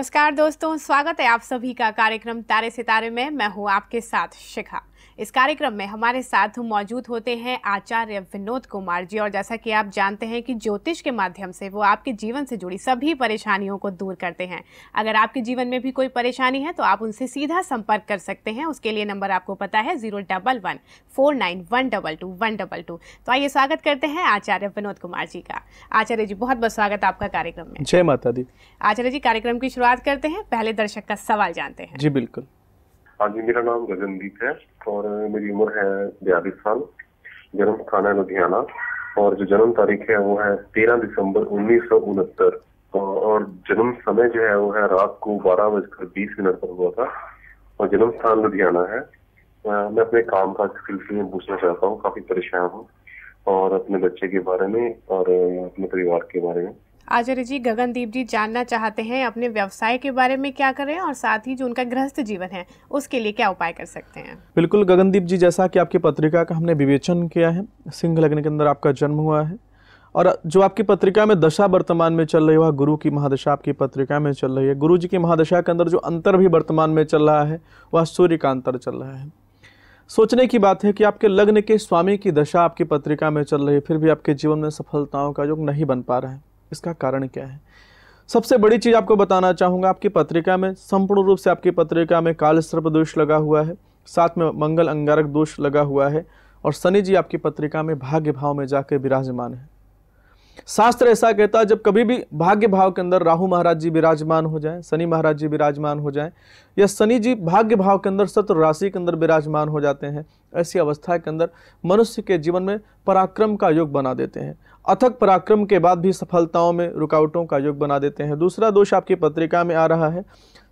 नमस्कार दोस्तों, स्वागत है आप सभी का कार्यक्रम तारे सितारे में। मैं हूं आपके साथ शिखा। इस कार्यक्रम में हमारे साथ मौजूद होते हैं आचार्य विनोद कुमार जी। और जैसा कि आप जानते हैं कि ज्योतिष के माध्यम से वो आपके जीवन से जुड़ी सभी परेशानियों को दूर करते हैं। अगर आपके जीवन में भी कोई परेशानी है तो आप उनसे सीधा संपर्क कर सकते हैं। उसके लिए नंबर आपको पता है 01149122122। तो आइए स्वागत करते हैं आचार्य विनोद कुमार जी का। आचार्य जी, बहुत बहुत स्वागत आपका कार्यक्रम में। जय माता दी। आचार्य जी, कार्यक्रम की शुरुआत करते हैं। पहले दर्शक का सवाल जानते हैं। जी बिल्कुल। हाँ जी, मेरा नाम गगनदीप है और मेरी उम्र है 42 साल। जन्म स्थान है लुधियाना और जो जन्म तारीख है वो है 13 दिसंबर 1969 और जन्म समय जो है वो है रात को 12:20 पर हुआ था और जन्म स्थान लुधियाना है। मैं अपने काम काज के सिलसिले में पूछना चाहता हूँ, काफी परेशान हूँ और अपने बच्चे के बारे में और अपने परिवार के बारे में। आचार्य जी, गगनदीप जी जानना चाहते हैं अपने व्यवसाय के बारे में क्या करें और साथ ही जो उनका गृहस्थ जीवन है उसके लिए क्या उपाय कर सकते हैं। बिल्कुल गगनदीप जी, जैसा कि आपकी पत्रिका का हमने विवेचन किया है, सिंह लग्न के अंदर आपका जन्म हुआ है और जो आपकी पत्रिका में दशा वर्तमान में चल रही है वह गुरु की महादशा आपकी पत्रिका में चल रही है। गुरु जी की महादशा के अंदर जो अंतर भी वर्तमान में चल रहा है वह सूर्य का अंतर चल रहा है। सोचने की बात है कि आपके लग्न के स्वामी की दशा आपकी पत्रिका में चल रही है, फिर भी आपके जीवन में सफलताओं का योग नहीं बन पा रहा है। इसका कारण क्या है? सबसे बड़ी चीज आपको बताना चाहूंगा, आपकी पत्रिका में संपूर्ण रूप से आपकी पत्रिका में काल सर्प दोष लगा हुआ है, साथ में मंगल अंगारक दोष लगा हुआ है और शनि जी आपकी पत्रिका में भाग्य भाव में जाकर विराजमान है। शास्त्र ऐसा कहता है, जब कभी भी भाग्य भाव के अंदर राहु महाराज जी विराजमान हो जाएं, शनि महाराज जी विराजमान हो जाएं या शनि जी भाग्य भाव के अंदर शत्रु राशि के अंदर विराजमान हो जाते हैं, ऐसी अवस्था के अंदर मनुष्य के जीवन में पराक्रम का योग बना देते हैं। अथक पराक्रम के बाद भी सफलताओं में रुकावटों का योग बना देते हैं। दूसरा दोष आपकी पत्रिका में आ रहा है,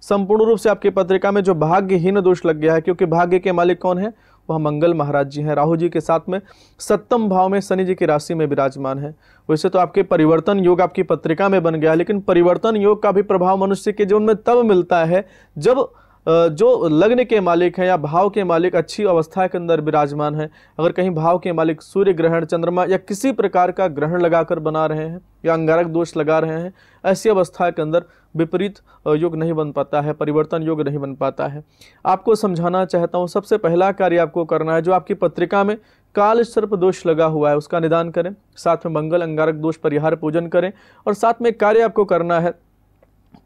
संपूर्ण रूप से आपकी पत्रिका में जो भाग्यहीन दोष लग गया है, क्योंकि भाग्य के मालिक कौन है? वह मंगल महाराज जी हैं। राहु जी के साथ में सप्तम भाव में शनि जी की राशि में विराजमान है। वैसे तो आपके परिवर्तन योग आपकी पत्रिका में बन गया, लेकिन परिवर्तन योग का भी प्रभाव मनुष्य के जीवन में तब मिलता है जब जो लग्न के मालिक हैं या भाव के मालिक अच्छी अवस्था के अंदर विराजमान है। अगर कहीं भाव के मालिक सूर्य ग्रहण, चंद्रमा या किसी प्रकार का ग्रहण लगाकर बना रहे हैं या अंगारक दोष लगा रहे हैं, ऐसी अवस्था के अंदर विपरीत योग नहीं बन पाता है, परिवर्तन योग नहीं बन पाता है। आपको समझाना चाहता हूँ, सबसे पहला कार्य आपको करना है, जो आपकी पत्रिका में काल सर्प दोष लगा हुआ है उसका निदान करें, साथ में मंगल अंगारक दोष परिहार पूजन करें और साथ में कार्य आपको करना है,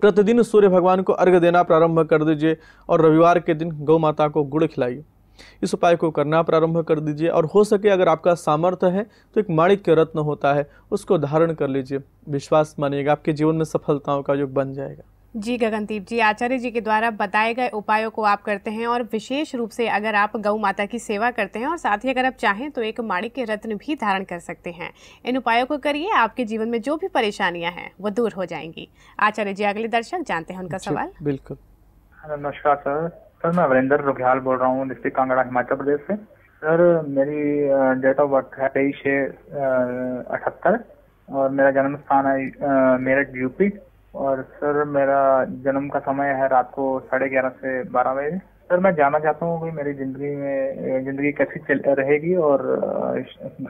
प्रतिदिन सूर्य भगवान को अर्घ्य देना प्रारंभ कर दीजिए और रविवार के दिन गौ माता को गुड़ खिलाइए। इस उपाय को करना प्रारंभ कर दीजिए और हो सके अगर आपका सामर्थ्य है तो एक माणिक्य रत्न होता है उसको धारण कर लीजिए। विश्वास मानिएगा आपके जीवन में सफलताओं का योग बन जाएगा। जी गगनदीप जी, आचार्य जी के द्वारा बताए गए उपायों को आप करते हैं और विशेष रूप से अगर आप गौ माता की सेवा करते हैं और साथ ही अगर आप चाहें तो एक माणिक्य रत्न भी धारण कर सकते हैं। इन उपायों को करिए, आपके जीवन में जो भी परेशानियां हैं वो दूर हो जाएंगी। आचार्य जी, अगले दर्शक जानते हैं उनका सवाल। बिल्कुल। नमस्कार सर, मैं वीरेंद्र रुखियाल बोल रहा हूँ, डिस्ट्रिक्ट कांगड़ा, हिमाचल प्रदेश से। सर, मेरी डेट ऑफ बर्थ है 23/6/78 और मेरा जन्म स्थान है मेरठ यूपी और सर मेरा जन्म का समय है रात को 11:30 से 12 बजे। सर, मैं जानना चाहता हूँ कि मेरी जिंदगी कैसी रहेगी और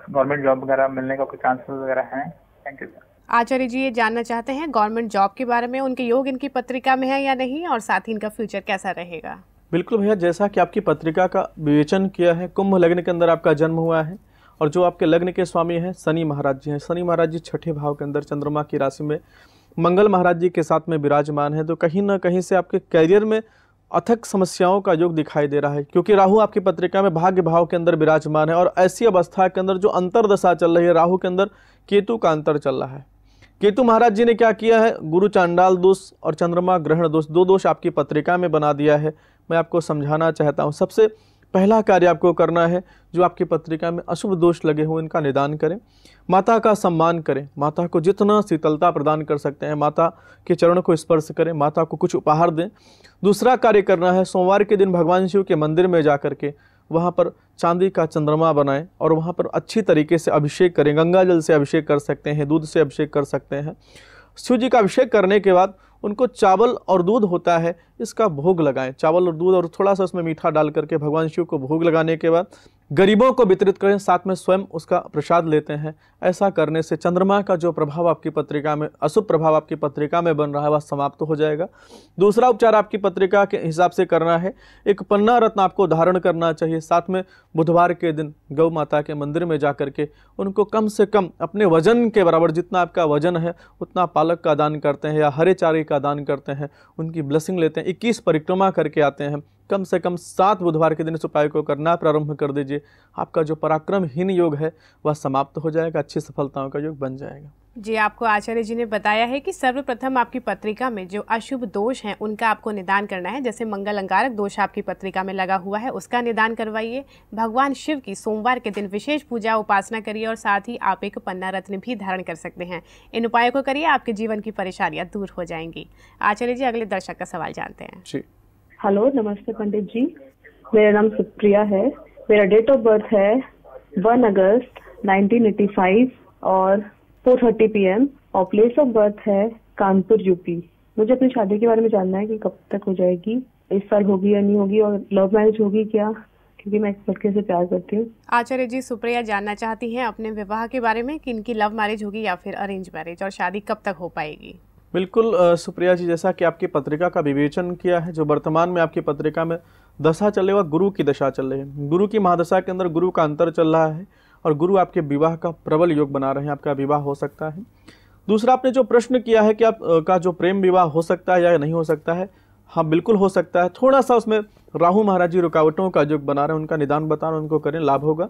गवर्नमेंट जॉब वगैरह मिलने का कोई चांसेस वगैरह हैं? Thank you sir. Acharya ji ये जानना चाहते हैं गवर्नमेंट जॉब के बारे में, उनके योग इनकी पत्रिका में है या नहीं और साथ ही इनका फ्यूचर कैसा रहेगा। बिल्कुल भैया, जैसा कि आपकी पत्रिका का विवेचन किया है, कुंभ लग्न के अंदर आपका जन्म हुआ है और जो आपके लग्न के स्वामी हैं शनि महाराज जी हैं। शनि महाराज जी छठे भाव के अंदर चंद्रमा की राशि में मंगल महाराज जी के साथ में विराजमान है, तो कहीं ना कहीं से आपके करियर में अथक समस्याओं का योग दिखाई दे रहा है, क्योंकि राहु आपकी पत्रिका में भाग्य भाव के अंदर विराजमान है और ऐसी अवस्था के अंदर जो अंतरदशा चल रही है, राहु के अंदर केतु का अंतर चल रहा है। केतु महाराज जी ने क्या किया है, गुरु चांडाल दोष और चंद्रमा ग्रहण दोष, दो दोष आपकी पत्रिका में बना दिया है। मैं आपको समझाना चाहता हूँ, सबसे पहला कार्य आपको करना है, जो आपकी पत्रिका में अशुभ दोष लगे हुए इनका निदान करें, माता का सम्मान करें, माता को जितना शीतलता प्रदान कर सकते हैं माता के चरण को स्पर्श करें, माता को कुछ उपहार दें। दूसरा कार्य करना है, सोमवार के दिन भगवान शिव के मंदिर में जा करके वहाँ पर चांदी का चंद्रमा बनाएं और वहाँ पर अच्छी तरीके से अभिषेक करें। गंगा जल से अभिषेक कर सकते हैं, दूध से अभिषेक कर सकते हैं। शिव जी का अभिषेक करने के बाद उनको चावल और दूध होता है इसका भोग लगाएं। चावल और दूध और थोड़ा सा उसमें मीठा डाल करके भगवान शिव को भोग लगाने के बाद गरीबों को वितरित करें, साथ में स्वयं उसका प्रसाद लेते हैं। ऐसा करने से चंद्रमा का जो प्रभाव आपकी पत्रिका में, अशुभ प्रभाव आपकी पत्रिका में बन रहा है, वह समाप्त हो जाएगा। दूसरा उपचार आपकी पत्रिका के हिसाब से करना है, एक पन्ना रत्न आपको धारण करना चाहिए। साथ में बुधवार के दिन गौ माता के मंदिर में जाकर के उनको कम से कम अपने वजन के बराबर, जितना आपका वजन है उतना पालक का दान करते हैं या हरे चारे का दान करते हैं, उनकी ब्लेसिंग लेते हैं। 21 परिक्रमा करके आते हैं। कम से कम 7 बुधवार के दिन इस उपाय को करना प्रारंभ कर दीजिए। आपका जो पराक्रमहीन योग है वह समाप्त हो जाएगा, अच्छी सफलताओं का योग बन जाएगा। जी, आपको आचार्य जी ने बताया है कि सर्वप्रथम आपकी पत्रिका में जो अशुभ दोष हैं उनका आपको निदान करना है। जैसे मंगल अंगारक दोष आपकी पत्रिका में लगा हुआ है, उसका निदान करवाइए। भगवान शिव की सोमवार के दिन विशेष पूजा उपासना करिए और साथ ही आप एक पन्ना रत्न भी धारण कर सकते हैं। इन उपायों को करिए, आपके जीवन की परेशानियां दूर हो जाएंगी। आचार्य जी, अगले दर्शक का सवाल जानते हैं। जी, हेलो, नमस्ते पंडित जी। मेरा नाम सुप्रिया है। मेरा डेट ऑफ बर्थ है 1 अगस्त 1985 और 4:30 PM और प्लेस ऑफ बर्थ है कानपुर, यूपी। मुझे अपनी शादी के बारे में जानना है कि कब तक हो जाएगी, इस साल होगी या नहीं होगी, और लव मैरिज होगी क्या, क्योंकि मैं एक लड़के से प्यार करती हूँ। आचार्य जी, सुप्रिया जानना चाहती हैं अपने विवाह के बारे में कि इनकी लव मैरिज होगी या फिर अरेंज मैरिज, और शादी कब तक हो पाएगी। बिल्कुल सुप्रिया जी, जैसा कि आपकी पत्रिका का विवेचन किया है, जो वर्तमान में आपकी पत्रिका में दशा चल रही है, गुरु की दशा चल रही है। गुरु की महादशा के अंदर गुरु का अंतर चल रहा है और गुरु आपके विवाह का प्रबल योग बना रहे हैं, आपका विवाह हो सकता है। दूसरा, आपने जो प्रश्न किया है कि आप का जो प्रेम विवाह हो सकता है या नहीं हो सकता है, हाँ बिल्कुल हो सकता है। थोड़ा सा उसमें राहु महाराज जी रुकावटों का योग बना रहे हैं, उनका निदान बताना, उनको करें, लाभ होगा।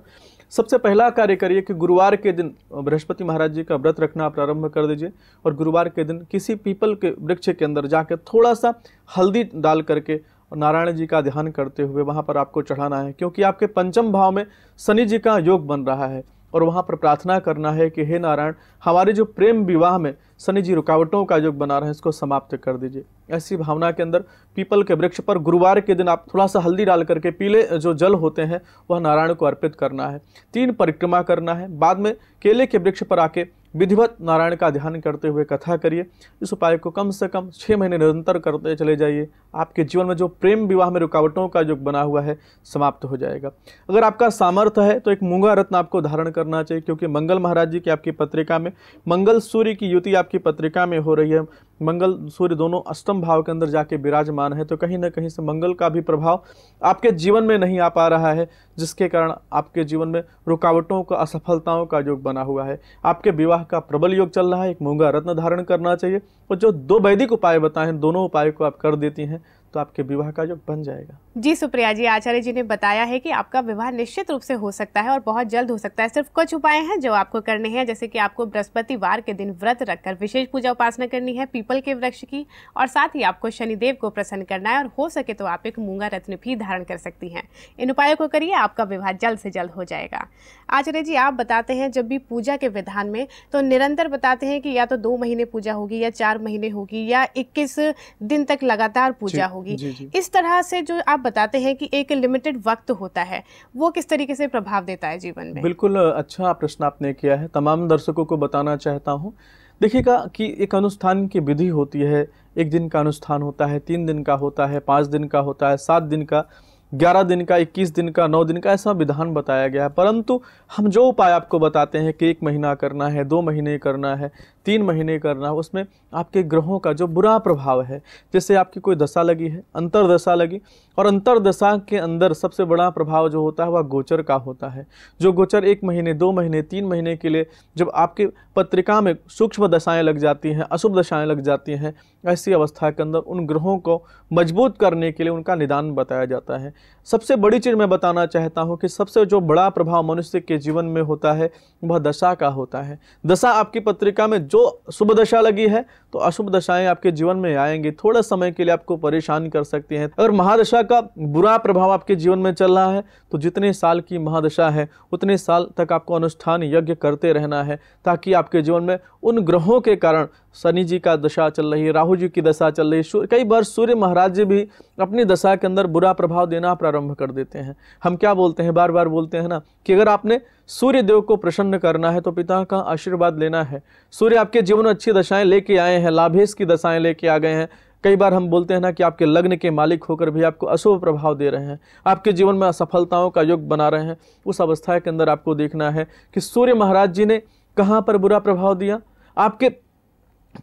सबसे पहला कार्य करिए कि गुरुवार के दिन बृहस्पति महाराज जी का व्रत रखना प्रारंभ कर दीजिए और गुरुवार के दिन किसी पीपल के वृक्ष के अंदर जाकर थोड़ा सा हल्दी डाल करके और नारायण जी का ध्यान करते हुए वहाँ पर आपको चढ़ाना है, क्योंकि आपके पंचम भाव में शनि जी का योग बन रहा है। और वहाँ पर प्रार्थना करना है कि हे नारायण, हमारे जो प्रेम विवाह में शनि जी रुकावटों का योग बना रहे हैं, इसको समाप्त कर दीजिए। ऐसी भावना के अंदर पीपल के वृक्ष पर गुरुवार के दिन आप थोड़ा सा हल्दी डाल करके पीले जो जल होते हैं वह नारायण को अर्पित करना है। 3 परिक्रमा करना है। बाद में केले के वृक्ष पर आके विधिवत नारायण का ध्यान करते हुए कथा करिए। इस उपाय को कम से कम 6 महीने निरंतर करते चले जाइए। आपके जीवन में जो प्रेम विवाह में रुकावटों का योग बना हुआ है समाप्त हो जाएगा। अगर आपका सामर्थ्य है तो एक मूंगा रत्न आपको धारण करना चाहिए, क्योंकि मंगल महाराज जी की आपकी पत्रिका में मंगल सूर्य की युति आपकी पत्रिका में हो रही है। मंगल सूर्य दोनों अष्टम भाव के अंदर जाके विराजमान है, तो कहीं ना कहीं से मंगल का भी प्रभाव आपके जीवन में नहीं आ पा रहा है, जिसके कारण आपके जीवन में रुकावटों का, असफलताओं का योग बना हुआ है। आपके विवाह का प्रबल योग चल रहा है। एक मूंगा रत्न धारण करना चाहिए और जो 2 वैदिक उपाय बताए हैं, दोनों उपाय को आप कर देती हैं तो आपके विवाह का योग बन जाएगा। जी सुप्रिया जी, आचार्य जी ने बताया है कि आपका विवाह निश्चित रूप से हो सकता है और बहुत जल्द हो सकता है। सिर्फ कुछ उपाय हैं जो आपको करने हैं, जैसे कि आपको बृहस्पतिवार के दिन व्रत रखकर विशेष पूजा उपासना करनी है पीपल के वृक्ष की, और साथ ही आपको शनिदेव को प्रसन्न करना है, और हो सके तो आप एक मूंगा रत्न भी धारण कर सकती हैं। इन उपायों को करिए, आपका विवाह जल्द से जल्द हो जाएगा। आचार्य जी, आप बताते हैं जब भी पूजा के विधान में तो निरंतर बताते हैं कि या तो 2 महीने पूजा होगी या 4 महीने होगी या 21 दिन तक लगातार पूजा होगी। जी। इस तरह से जो आप बताते हैं कि एक लिमिटेड वक्त होता है, वो किस तरीके से प्रभाव देता है जीवन में? बिल्कुल अच्छा प्रश्न आपने किया है। तमाम दर्शकों को बताना चाहता हूँ, देखिएगा कि एक अनुष्ठान की विधि होती है। 1 दिन का अनुष्ठान होता है, 3 दिन का होता है, 5 दिन का होता है, 7 दिन का, 11 दिन का, 21 दिन का, 9 दिन का, ऐसा विधान बताया गया है। परंतु हम जो उपाय आपको बताते हैं कि 1 महीना करना है, 2 महीने करना है, 3 महीने करना है, उसमें आपके ग्रहों का जो बुरा प्रभाव है, जैसे आपकी कोई दशा लगी है, अंतरदशा लगी, और अंतरदशा के अंदर सबसे बड़ा प्रभाव जो होता है वह गोचर का होता है। जो गोचर 1 महीने, 2 महीने, 3 महीने के लिए जब आपके पत्रिका में सूक्ष्म दशाएं लग जाती हैं, अशुभ दशाएं लग जाती हैं, ऐसी अवस्था के अंदर उन ग्रहों को मजबूत करने के लिए उनका निदान बताया जाता है। सबसे बड़ी चीज़ मैं बताना चाहता हूँ कि सबसे जो बड़ा प्रभाव मनुष्य के जीवन में होता है वह दशा का होता है। दशा आपकी पत्रिका में जो शुभ दशा लगी है तो अशुभ दशाएं आपके जीवन में आएंगी, थोड़ा समय के लिए आपको परेशान कर सकती हैं। अगर महादशा का बुरा प्रभाव आपके जीवन में चल रहा है तो जितने साल की महादशा है उतने साल तक आपको अनुष्ठान यज्ञ करते रहना है, ताकि आपके जीवन में उन ग्रहों के कारण, शनि जी का दशा चल रही है, राहु जी की दशा चल रही है, कई बार सूर्य महाराज जी भी अपनी दशा के अंदर बुरा प्रभाव देना प्रारंभ कर देते हैं। हम क्या बोलते हैं, बार बार बोलते हैं ना कि अगर आपने सूर्य देव को प्रसन्न करना है तो पिता का आशीर्वाद लेना है। सूर्य आपके जीवन में अच्छी दशाएं लेके आए हैं, लाभेश की दशाएं लेके आ गए हैं, कई बार हम बोलते हैं ना कि आपके लग्न के मालिक होकर भी आपको अशुभ प्रभाव दे रहे हैं, आपके जीवन में असफलताओं का योग बना रहे हैं। उस अवस्था के अंदर आपको देखना है कि सूर्य महाराज जी ने कहाँ पर बुरा प्रभाव दिया, आपके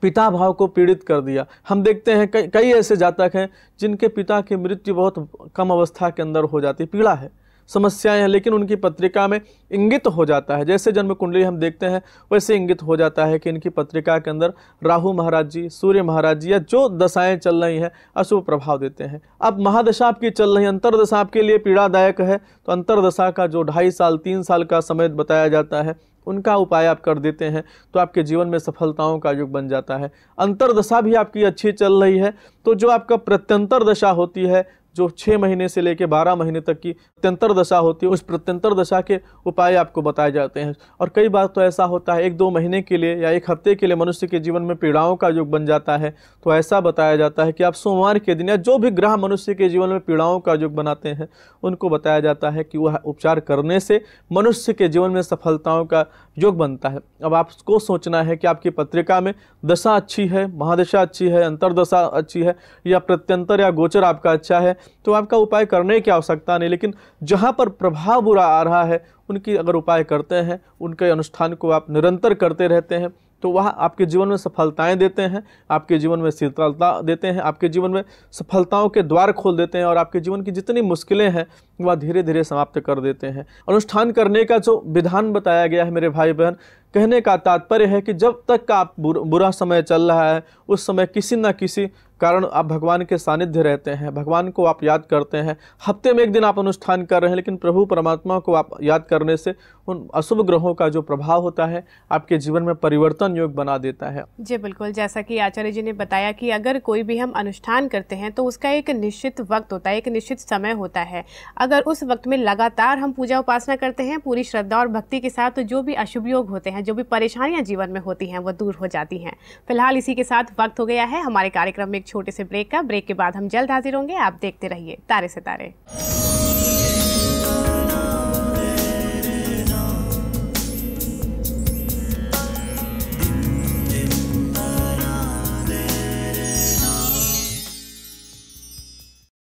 पिता भाव को पीड़ित कर दिया। हम देखते हैं कई ऐसे जातक हैं जिनके पिता की मृत्यु बहुत कम अवस्था के अंदर हो जाती, पीड़ा है, समस्याएं हैं, लेकिन उनकी पत्रिका में इंगित हो जाता है, जैसे जन्म कुंडली हम देखते हैं वैसे इंगित हो जाता है कि इनकी पत्रिका के अंदर राहु महाराज जी, सूर्य महाराज जी या जो दशाएं चल रही हैं अशुभ प्रभाव देते हैं। अब महादशा आपकी चल रही है, अंतरदशा आपके लिए पीड़ादायक है, तो अंतरदशा का जो 2.5 साल 3 साल का समय बताया जाता है उनका उपाय आप कर देते हैं तो आपके जीवन में सफलताओं का युग बन जाता है। अंतरदशा भी आपकी अच्छी चल रही है तो जो आपका प्रत्यंतर दशा होती है, जो 6 महीने से लेकर 12 महीने तक की प्रत्यंतर दशा होती है, उस प्रत्यंतर दशा के उपाय आपको बताए जाते हैं। और कई बार तो ऐसा होता है 1-2 महीने के लिए या 1 हफ्ते के लिए मनुष्य के जीवन में पीड़ाओं का युग बन जाता है, तो ऐसा बताया जाता है कि आप सोमवार के दिन या जो भी ग्रह मनुष्य के जीवन में पीड़ाओं का युग बनाते हैं उनको बताया जाता है कि वह उपचार करने से मनुष्य के जीवन में सफलताओं का योग बनता है। अब आपको सोचना है कि आपकी पत्रिका में दशा अच्छी है, महादशा अच्छी है, अंतरदशा अच्छी है या प्रत्यंतर या गोचर आपका अच्छा है, तो आपका उपाय करने की आवश्यकता नहीं, लेकिन जहाँ पर प्रभाव बुरा आ रहा है उनकी अगर उपाय करते हैं, उनके अनुष्ठान को आप निरंतर करते रहते हैं तो वह आपके जीवन में सफलताएं देते हैं, आपके जीवन में शीतलता देते हैं, आपके जीवन में सफलताओं के द्वार खोल देते हैं और आपके जीवन की जितनी मुश्किलें हैं वह धीरे धीरे समाप्त कर देते हैं। अनुष्ठान करने का जो विधान बताया गया है मेरे भाई बहन, कहने का तात्पर्य है कि जब तक का आप बुरा समय चल रहा है उस समय किसी न किसी कारण आप भगवान के सानिध्य रहते हैं, भगवान को आप याद करते हैं। हफ्ते में 1 दिन आप अनुष्ठान कर रहे हैं, लेकिन प्रभु परमात्मा को आप याद करने से उन अशुभ ग्रहों का जो प्रभाव होता है आपके जीवन में परिवर्तन योग बना देता है। जी बिल्कुल, जैसा कि आचार्य जी ने बताया कि अगर कोई भी हम अनुष्ठान करते हैं तो उसका एक निश्चित वक्त होता है, एक निश्चित समय होता है। अगर उस वक्त में लगातार हम पूजा उपासना करते हैं पूरी श्रद्धा और भक्ति के साथ, तो जो भी अशुभ योग होते हैं, जो भी परेशानियां जीवन में होती हैं वो दूर हो जाती हैं। फिलहाल इसी के साथ वक्त हो गया है हमारे कार्यक्रम में एक छोटे से ब्रेक का। ब्रेक के बाद हम जल्द हाजिर होंगे। आप देखते रहिए तारे सितारे।